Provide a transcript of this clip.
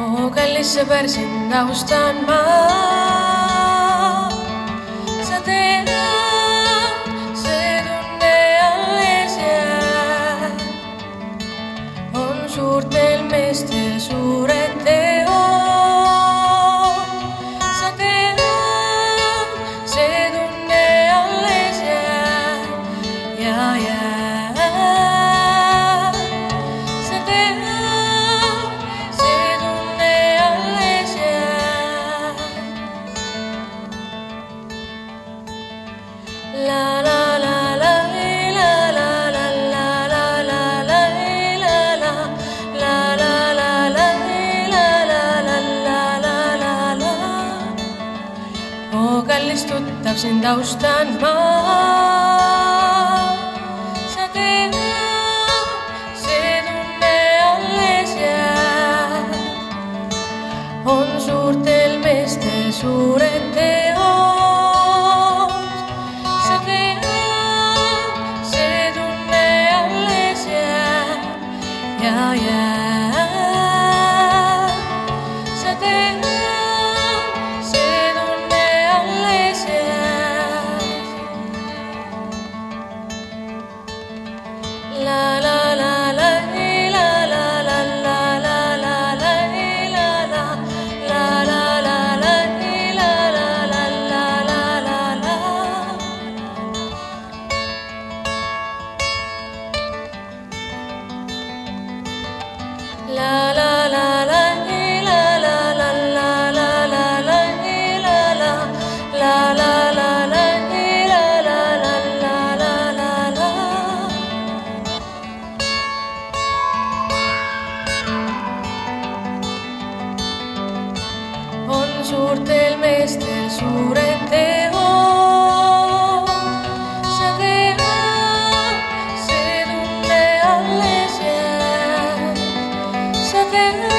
oo kallis sõber, sind austan ma. Sa tead, see tunne alles jääb. On suurtel meestel suured teod. Sa tead, see tunne alles jääb ja jääb. Sa tead, see tunne alles jääb. La la la la la la la la la la la la la la la la la. Oo kallis tuttav, sind austan ma. Sa tead, see tunne alles jääb. On suurtel meestel suured teod. Sa tead, see tunne alles jääb ja jääb. Sa tead, see tunne alles jääb. La la la la la la la la la la la la la la la. La la la la la la la la la la la la la la la. On suurtel meestel suured teod. Sa tead, see tunne alles jääb. Sa tead.